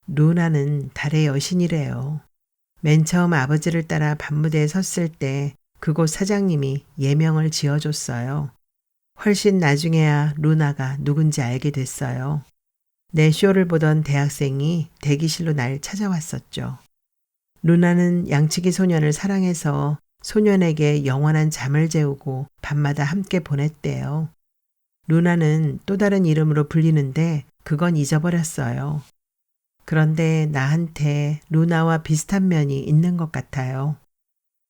루나는 달의 여신이래요. 맨 처음 아버지를 따라 밤무대에 섰을 때 그곳 사장님이 예명을 지어줬어요. 훨씬 나중에야 루나가 누군지 알게 됐어요. 내 쇼를 보던 대학생이 대기실로 날 찾아왔었죠. 루나는 양치기 소년을 사랑해서 소년에게 영원한 잠을 재우고 밤마다 함께 보냈대요. 루나는 또 다른 이름으로 불리는데 그건 잊어버렸어요. 그런데 나한테 루나와 비슷한 면이 있는 것 같아요.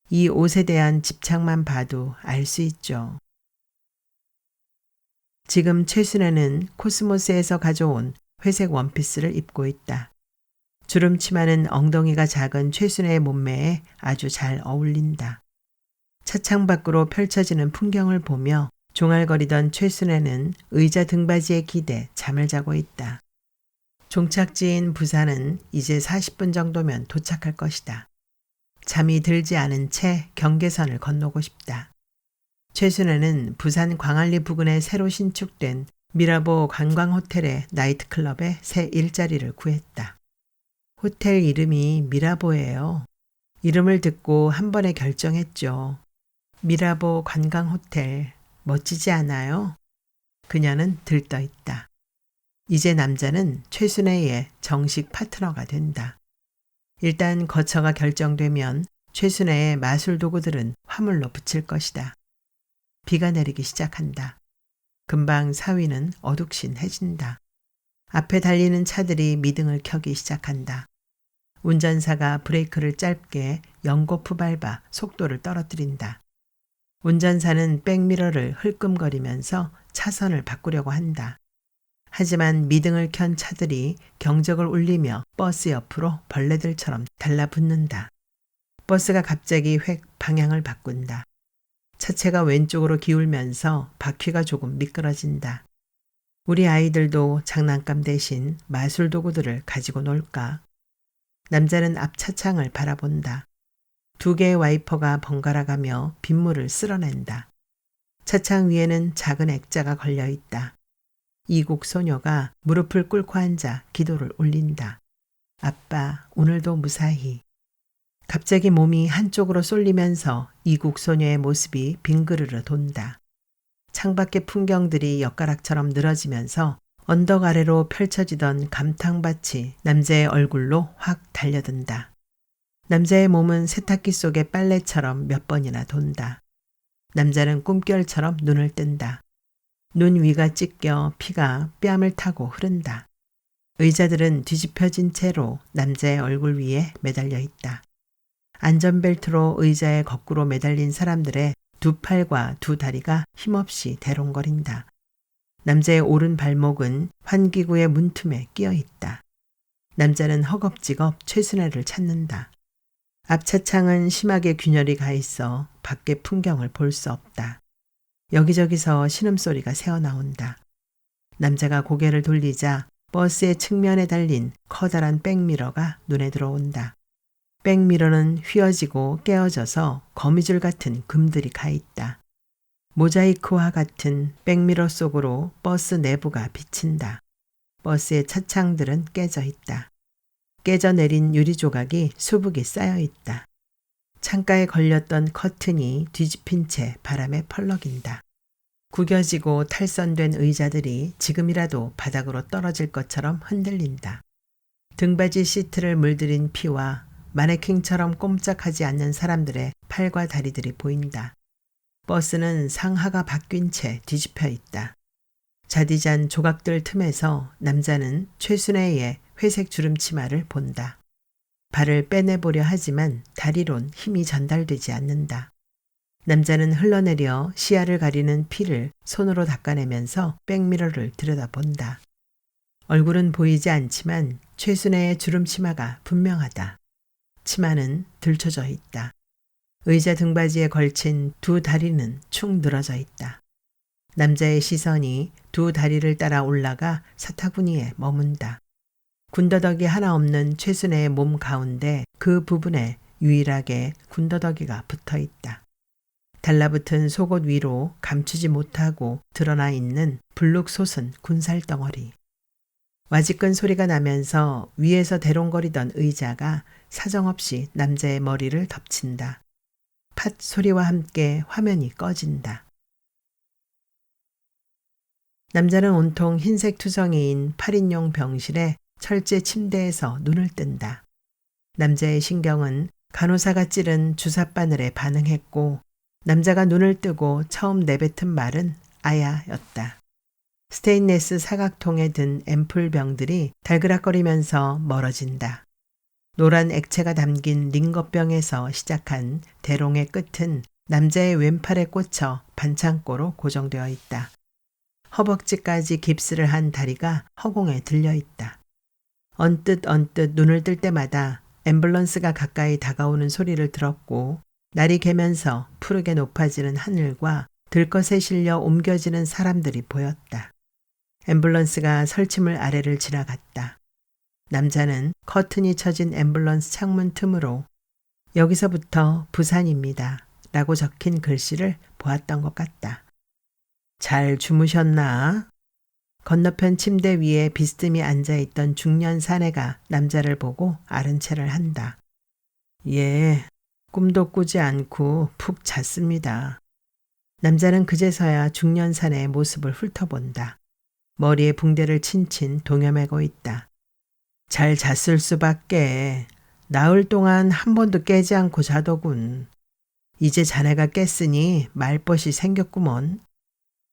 이 옷에 대한 집착만 봐도 알 수 있죠. 지금 최순애는 코스모스에서 가져온 회색 원피스를 입고 있다. 주름치마는 엉덩이가 작은 최순애의 몸매에 아주 잘 어울린다. 차창 밖으로 펼쳐지는 풍경을 보며 종알거리던 최순애는 의자 등받이에 기대 잠을 자고 있다. 종착지인 부산은 이제 40분 정도면 도착할 것이다. 잠이 들지 않은 채 경계선을 건너고 싶다. 최순애는 부산 광안리 부근에 새로 신축된 미라보 관광호텔의 나이트클럽에 새 일자리를 구했다. 호텔 이름이 미라보예요. 이름을 듣고 한 번에 결정했죠. 미라보 관광호텔 멋지지 않아요? 그녀는 들떠있다. 이제 남자는 최순애의 정식 파트너가 된다. 일단 거처가 결정되면 최순애의 마술 도구들은 화물로 붙일 것이다. 비가 내리기 시작한다. 금방 사위는 어둑신해진다. 앞에 달리는 차들이 미등을 켜기 시작한다. 운전사가 브레이크를 짧게 연거푸 밟아 속도를 떨어뜨린다. 운전사는 백미러를 흘끔거리면서 차선을 바꾸려고 한다. 하지만 미등을 켠 차들이 경적을 울리며 버스 옆으로 벌레들처럼 달라붙는다. 버스가 갑자기 획 방향을 바꾼다. 차체가 왼쪽으로 기울면서 바퀴가 조금 미끄러진다. 우리 아이들도 장난감 대신 마술 도구들을 가지고 놀까? 남자는 앞 차창을 바라본다. 2개의 와이퍼가 번갈아가며 빗물을 쓸어낸다. 차창 위에는 작은 액자가 걸려 있다. 이국 소녀가 무릎을 꿇고 앉아 기도를 올린다. 아빠, 오늘도 무사히. 갑자기 몸이 한쪽으로 쏠리면서 이국 소녀의 모습이 빙그르르 돈다. 창밖의 풍경들이 엿가락처럼 늘어지면서 언덕 아래로 펼쳐지던 감탕밭이 남자의 얼굴로 확 달려든다. 남자의 몸은 세탁기 속의 빨래처럼 몇 번이나 돈다. 남자는 꿈결처럼 눈을 뜬다. 눈 위가 찢겨 피가 뺨을 타고 흐른다. 의자들은 뒤집혀진 채로 남자의 얼굴 위에 매달려 있다. 안전벨트로 의자에 거꾸로 매달린 사람들의 두 팔과 두 다리가 힘없이 대롱거린다. 남자의 오른 발목은 환기구의 문틈에 끼어 있다. 남자는 허겁지겁 최순애를 찾는다. 앞차창은 심하게 균열이 가 있어 밖의 풍경을 볼 수 없다. 여기저기서 신음소리가 새어나온다. 남자가 고개를 돌리자 버스의 측면에 달린 커다란 백미러가 눈에 들어온다. 백미러는 휘어지고 깨어져서 거미줄 같은 금들이 가 있다. 모자이크와 같은 백미러 속으로 버스 내부가 비친다. 버스의 차창들은 깨져 있다. 깨져 내린 유리 조각이 수북이 쌓여 있다. 창가에 걸렸던 커튼이 뒤집힌 채 바람에 펄럭인다. 구겨지고 탈선된 의자들이 지금이라도 바닥으로 떨어질 것처럼 흔들린다. 등받이 시트를 물들인 피와 마네킹처럼 꼼짝하지 않는 사람들의 팔과 다리들이 보인다. 버스는 상하가 바뀐 채 뒤집혀 있다. 자디잔 조각들 틈에서 남자는 최순애의 회색 주름 치마를 본다. 발을 빼내보려 하지만 다리론 힘이 전달되지 않는다. 남자는 흘러내려 시야를 가리는 피를 손으로 닦아내면서 백미러를 들여다본다. 얼굴은 보이지 않지만 최순애의 주름 치마가 분명하다. 치마는 들쳐져 있다. 의자 등받이에 걸친 두 다리는 축 늘어져 있다. 남자의 시선이 두 다리를 따라 올라가 사타구니에 머문다. 군더더기 하나 없는 최순애의 몸 가운데 그 부분에 유일하게 군더더기가 붙어 있다. 달라붙은 속옷 위로 감추지 못하고 드러나 있는 불룩 솟은 군살덩어리. 와지끈 소리가 나면서 위에서 대롱거리던 의자가 사정없이 남자의 머리를 덮친다. 팟 소리와 함께 화면이 꺼진다. 남자는 온통 흰색 투성이인 8인용 병실에 철제 침대에서 눈을 뜬다. 남자의 신경은 간호사가 찌른 주사바늘에 반응했고 남자가 눈을 뜨고 처음 내뱉은 말은 아야였다. 스테인레스 사각통에 든 앰플 병들이 달그락거리면서 멀어진다. 노란 액체가 담긴 링거병에서 시작한 대롱의 끝은 남자의 왼팔에 꽂혀 반창고로 고정되어 있다. 허벅지까지 깁스를 한 다리가 허공에 들려 있다. 언뜻 눈을 뜰 때마다 앰뷸런스가 가까이 다가오는 소리를 들었고 날이 개면서 푸르게 높아지는 하늘과 들것에 실려 옮겨지는 사람들이 보였다. 앰뷸런스가 설치물 아래를 지나갔다. 남자는 커튼이 쳐진 앰뷸런스 창문 틈으로 여기서부터 부산입니다 라고 적힌 글씨를 보았던 것 같다. 잘 주무셨나? 건너편 침대 위에 비스듬히 앉아있던 중년 사내가 남자를 보고 아른 체를 한다. 예, 꿈도 꾸지 않고 푹 잤습니다. 남자는 그제서야 중년 사내의 모습을 훑어본다. 머리에 붕대를 친친 동여매고 있다. 잘 잤을 수밖에. 나흘 동안 한 번도 깨지 않고 자더군. 이제 자네가 깼으니 말벗이 생겼구먼.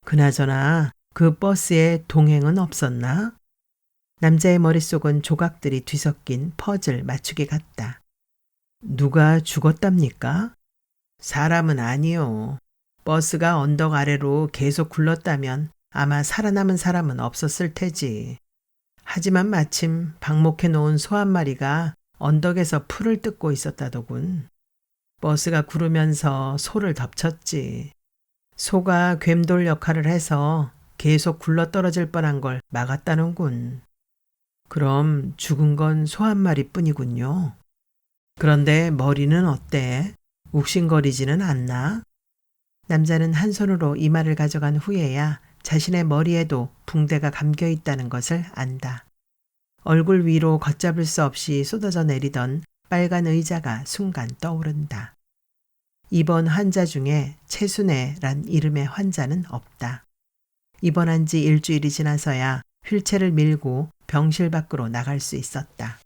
그나저나 그 버스에 동행은 없었나? 남자의 머릿속은 조각들이 뒤섞인 퍼즐 맞추기 같다. 누가 죽었답니까? 사람은 아니요. 버스가 언덕 아래로 계속 굴렀다면 아마 살아남은 사람은 없었을 테지. 하지만 마침 방목해 놓은 소 한 마리가 언덕에서 풀을 뜯고 있었다더군. 버스가 구르면서 소를 덮쳤지. 소가 괸돌 역할을 해서 계속 굴러떨어질 뻔한 걸 막았다는군. 그럼 죽은 건 소 한 마리뿐이군요. 그런데 머리는 어때? 욱신거리지는 않나? 남자는 한 손으로 이마를 가져간 후에야 자신의 머리에도 붕대가 감겨 있다는 것을 안다. 얼굴 위로 걷잡을 수 없이 쏟아져 내리던 빨간 의자가 순간 떠오른다. 입원 환자 중에 최순애란 이름의 환자는 없다. 입원한 지 일주일이 지나서야 휠체를 밀고 병실 밖으로 나갈 수 있었다.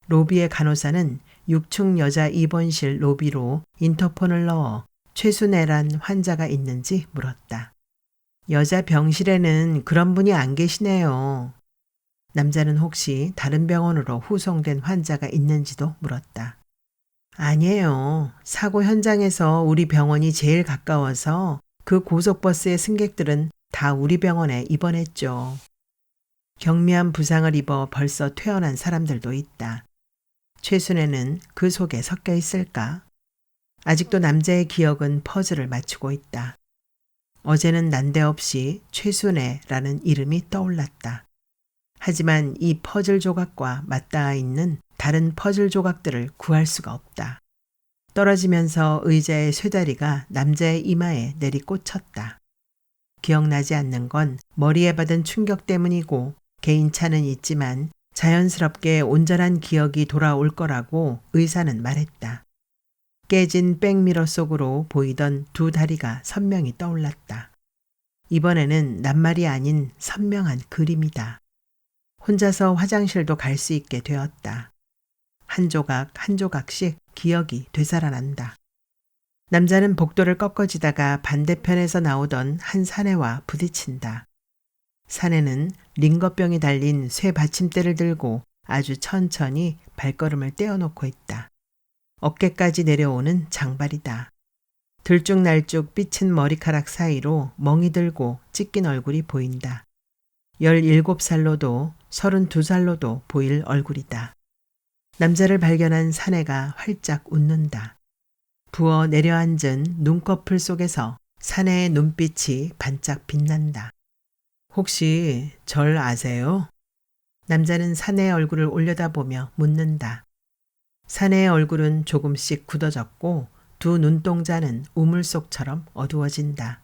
로비의 간호사는 6층 여자 입원실 로비로 인터폰을 넣어 최순애란 환자가 있는지 물었다. 여자 병실에는 그런 분이 안 계시네요. 남자는 혹시 다른 병원으로 후송된 환자가 있는지도 물었다. 아니에요. 사고 현장에서 우리 병원이 제일 가까워서 그 고속버스의 승객들은 다 우리 병원에 입원했죠. 경미한 부상을 입어 벌써 퇴원한 사람들도 있다. 최순애는 그 속에 섞여 있을까? 아직도 남자의 기억은 퍼즐을 맞추고 있다. 어제는 난데없이 최순애라는 이름이 떠올랐다. 하지만 이 퍼즐 조각과 맞닿아 있는 다른 퍼즐 조각들을 구할 수가 없다. 떨어지면서 의자의 쇠다리가 남자의 이마에 내리꽂혔다. 기억나지 않는 건 머리에 받은 충격 때문이고 개인차는 있지만 자연스럽게 온전한 기억이 돌아올 거라고 의사는 말했다. 깨진 백미러 속으로 보이던 두 다리가 선명히 떠올랐다. 이번에는 낱말이 아닌 선명한 그림이다. 혼자서 화장실도 갈 수 있게 되었다. 한 조각 한 조각씩 기억이 되살아난다. 남자는 복도를 꺾어지다가 반대편에서 나오던 한 사내와 부딪힌다. 사내는 링거병이 달린 쇠 받침대를 들고 아주 천천히 발걸음을 떼어놓고 있다. 어깨까지 내려오는 장발이다. 들쭉날쭉 삐친 머리카락 사이로 멍이 들고 찢긴 얼굴이 보인다. 17살로도 32살로도 보일 얼굴이다. 남자를 발견한 사내가 활짝 웃는다. 부어 내려앉은 눈꺼풀 속에서 사내의 눈빛이 반짝 빛난다. 혹시 절 아세요? 남자는 사내의 얼굴을 올려다보며 묻는다. 사내의 얼굴은 조금씩 굳어졌고 두 눈동자는 우물속처럼 어두워진다.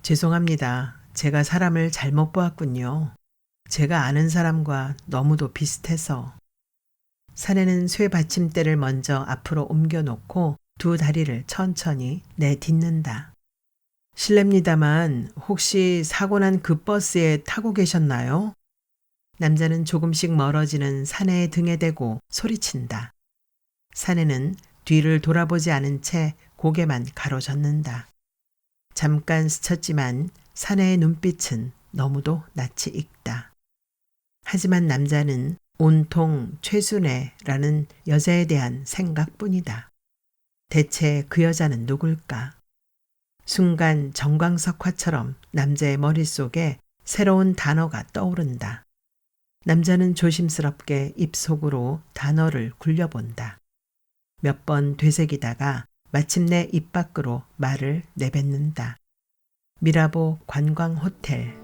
죄송합니다. 제가 사람을 잘못 보았군요. 제가 아는 사람과 너무도 비슷해서. 사내는 쇠 받침대를 먼저 앞으로 옮겨놓고 두 다리를 천천히 내딛는다. 실례입니다만 혹시 사고 난 그 버스에 타고 계셨나요? 남자는 조금씩 멀어지는 사내의 등에 대고 소리친다. 사내는 뒤를 돌아보지 않은 채 고개만 가로젓는다. 잠깐 스쳤지만 사내의 눈빛은 너무도 낯이 익다. 하지만 남자는 온통 최순애라는 여자에 대한 생각뿐이다. 대체 그 여자는 누굴까? 순간 정광석화처럼 남자의 머릿속에 새로운 단어가 떠오른다. 남자는 조심스럽게 입속으로 단어를 굴려본다. 몇 번 되새기다가 마침내 입 밖으로 말을 내뱉는다. 미라보 관광호텔.